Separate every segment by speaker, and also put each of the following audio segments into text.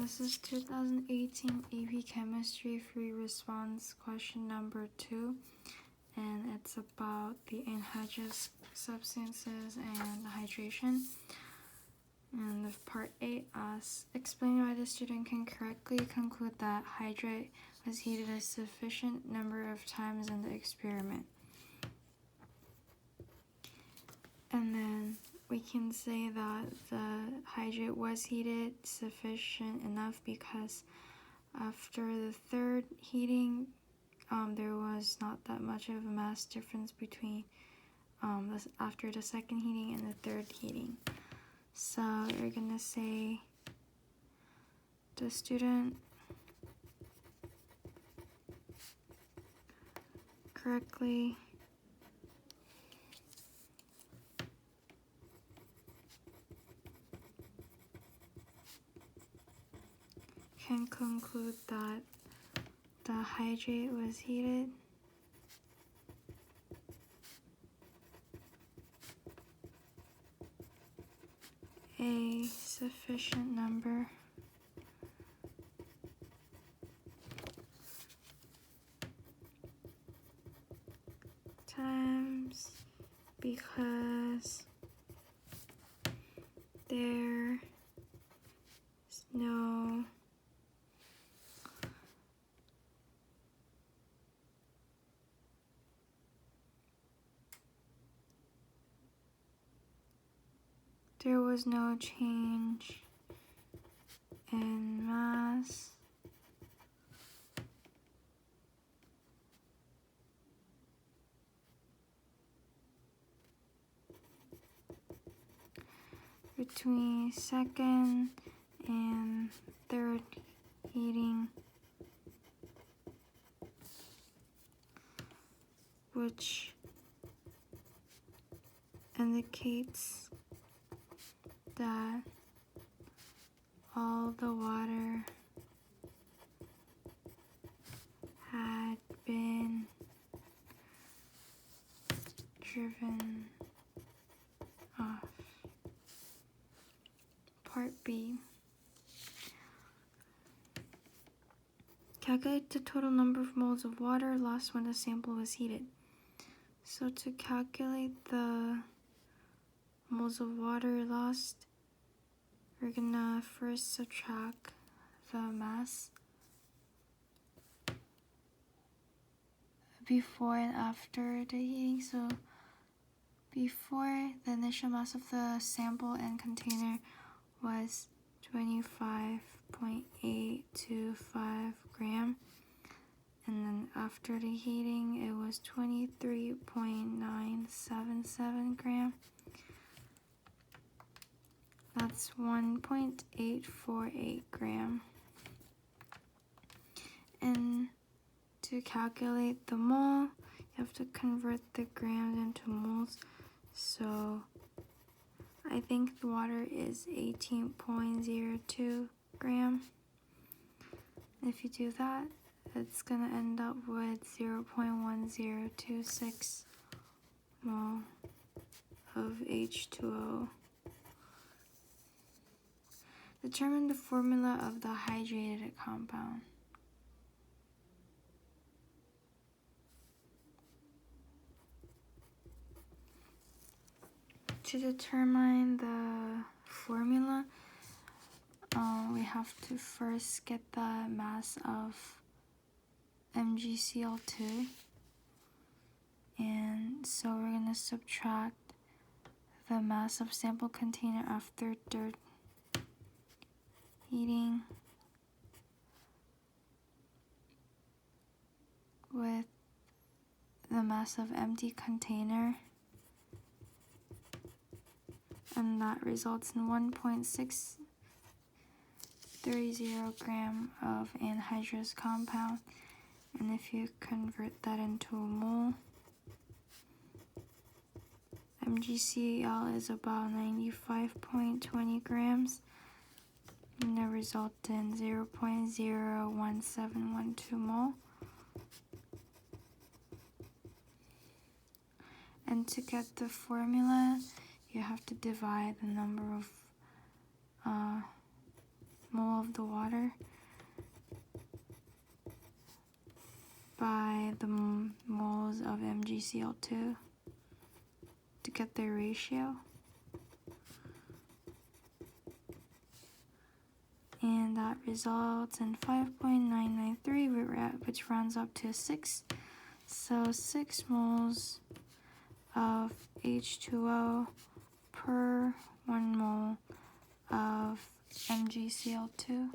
Speaker 1: This is 2018 AP Chemistry Free Response question number 2, and it's about the anhydrous substances and hydration. And the part 8 asks, explain why the student can correctly conclude that hydrate was heated a sufficient number of times in the experiment. And then we can say that the hydrate was heated sufficient enough because after the third heating, there was not that much of a mass difference between after the second heating and the third heating. So you're gonna say the student correctly can conclude that the hydrate was heated a sufficient number times because there is no change in mass between second and third heating, which indicates that all the water had been driven off. Part B. Calculate the total number of moles of water lost when the sample was heated. So to calculate the moles of water lost, we're gonna first subtract the mass before and after the heating. So before, the initial mass of the sample and container was 25.825 gram, and then after the heating it was 23.977 gram. That's 1.848 gram. And to calculate the mole, you have to convert the grams into moles. So I think the water is 18.02 gram. If you do that, it's gonna end up with 0.1026 mole of H2O. Determine the formula of the hydrated compound. To determine the formula, we have to first get the mass of MgCl2, and so we're going to subtract the mass of sample container after third heating with the mass of empty container, and that results in 1.630 gram of anhydrous compound. And if you convert that into a mole, MgCl is about 95.20 grams, and that results in 0.01712 mole. And to get the formula, you have to divide the number of mole of the water by the moles of MgCl2 to get their ratio. And that results in 5.993, which rounds up to 6. So 6 moles of H2O per 1 mole of MgCl2.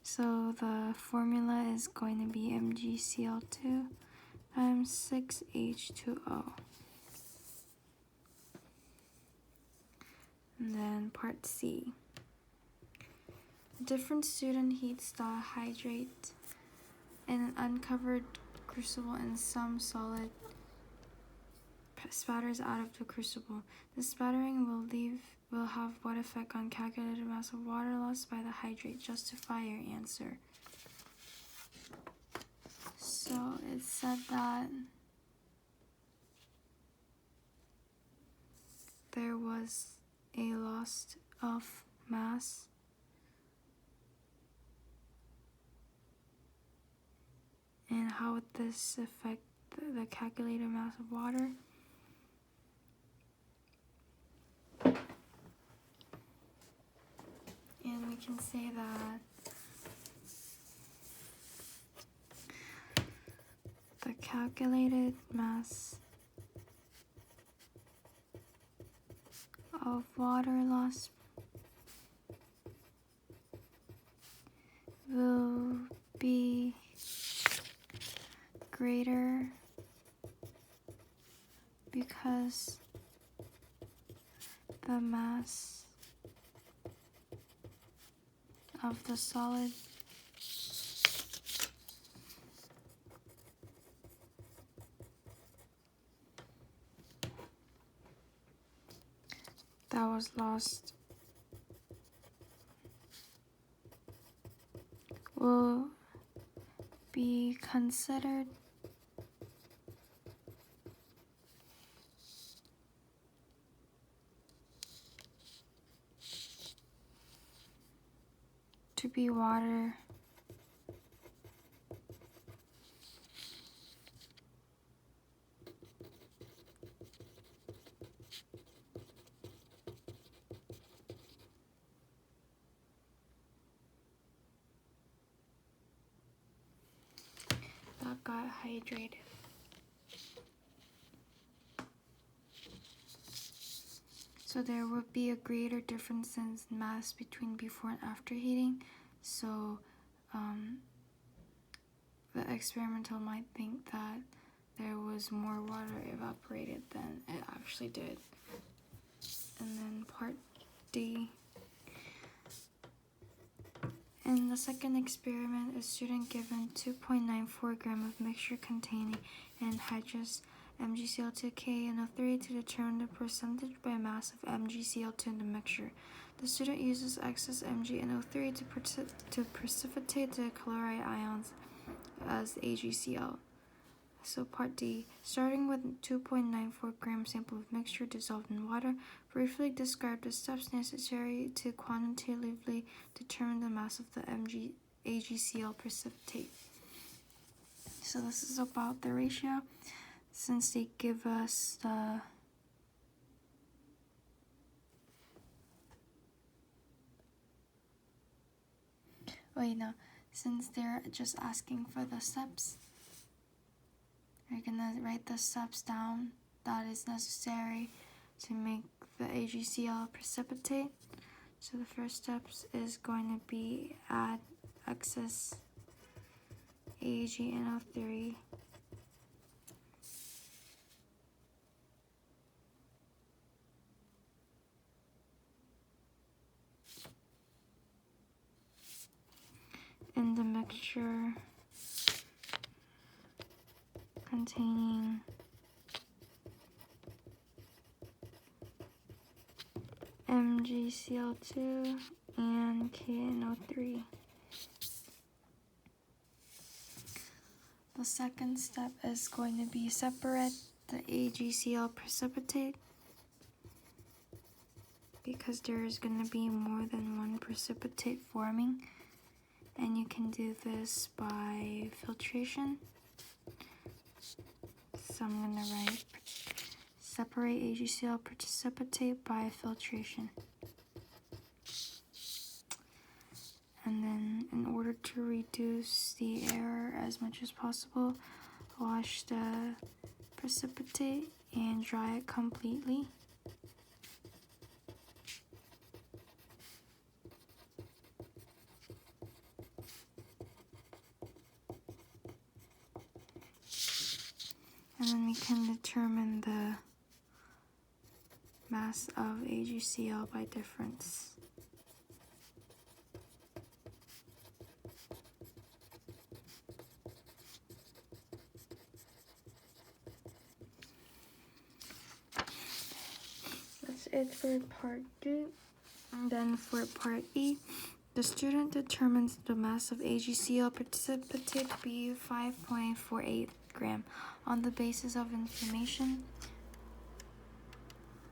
Speaker 1: So the formula is going to be MgCl2 times 6H2O. And then part C. A different student heats the hydrate in an uncovered crucible and some solid spatters out of the crucible. The spattering will have what effect on calculated mass of water lost by the hydrate? Justify your answer. So it said that there was a loss of mass and how would this affect the calculated mass of water? And we can say that the calculated mass of water loss will be greater because the mass of the solid that was lost will be considered to be water that got hydrated. So there would be a greater difference in mass between before and after heating. So the experimental might think that there was more water evaporated than it actually did. And then part D. In the second experiment, a student given 2.94 gram of mixture containing anhydrous MgCl2K and O3 to determine the percentage by mass of MgCl2 in the mixture. The student uses excess Mg and O3 to precipitate the chloride ions as AgCl. So part D, starting with 2.94 gram sample of mixture dissolved in water, briefly describe the steps necessary to quantitatively determine the mass of the AgCl precipitate. So this is about the ratio. Since they give us the since they're just asking for the steps, we're gonna write the steps down that is necessary to make the AgCl precipitate. So the first step is going to be add excess AgNO3 in the mixture containing MgCl2 and KNO3. The second step is going to be separate the AgCl precipitate because there is going to be more than one precipitate forming, and you can do this by filtration. So I'm going to write separate AgCl precipitate by filtration. And then in order to reduce the error as much as possible, wash the precipitate and dry it completely. And then we can determine the mass of AgCl by difference. That's it for part D. And then for part E, the student determines the mass of AgCl precipitate to be 5.48 gram. On the basis of information,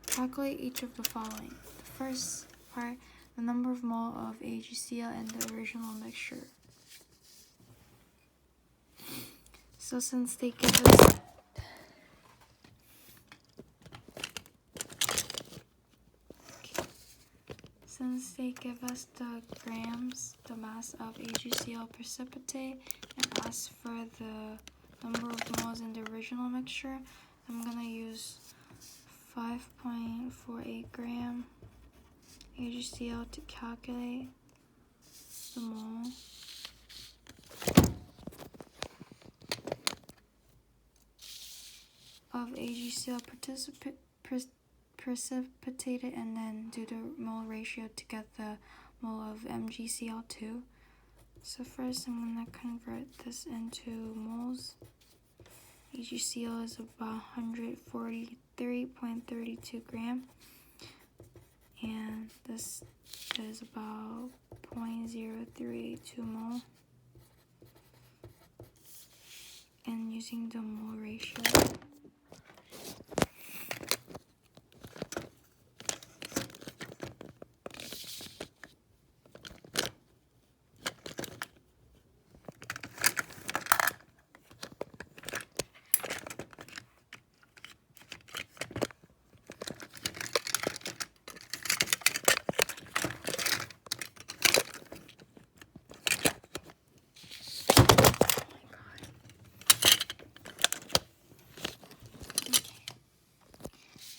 Speaker 1: calculate each of the following. The first part, the number of mole of AgCl in the original mixture. So since they give us the grams, the mass of AgCl precipitate, and ask for the number of moles in the original mixture, I'm going to use 5.48 gram AgCl to calculate the mole. Of AgCl precipitated, and then do the mole ratio to get the mole of MgCl2. So first I'm going to convert this into moles. AgCl is about 143.32 gram, and this is about 0.0382 mole. And using the mole ratio,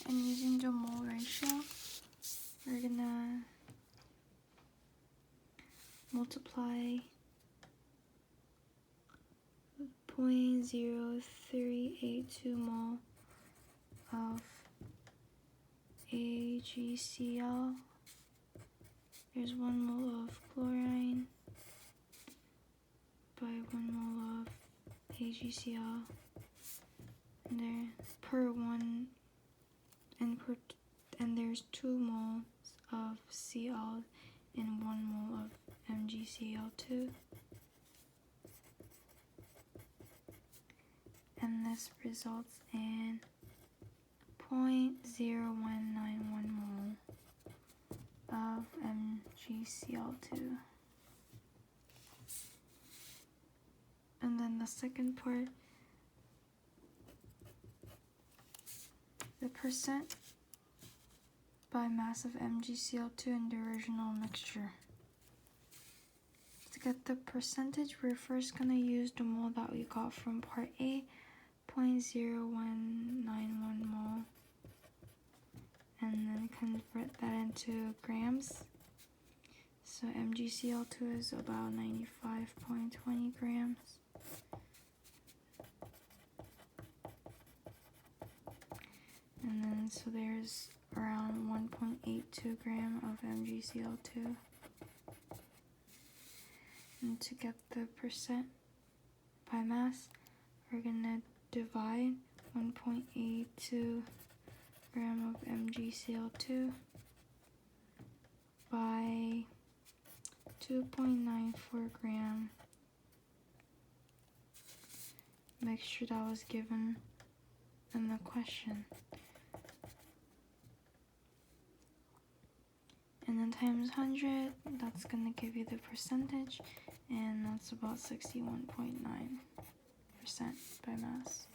Speaker 1: and using the mole ratio, we're gonna multiply 0.0382 mole of AgCl. There's 1 mole of chlorine by 1 mole of AgCl. And there and there's 2 moles of Cl and 1 mole of MgCl2. And this results in 0.0191 mole of MgCl2. And then the second part, the percent by mass of MgCl2 in the original mixture. To get the percentage, we're first going to use the mole that we got from part A, 0.0191 mole, and then convert that into grams. So MgCl2 is about 95.20 grams. And then so there's around 1.82 gram of MgCl2. And to get the percent by mass, we're gonna divide 1.82 gram of MgCl2 by 2.94 gram mixture that was given in the question. times 100, that's going to give you the percentage, and that's about 61.9% by mass.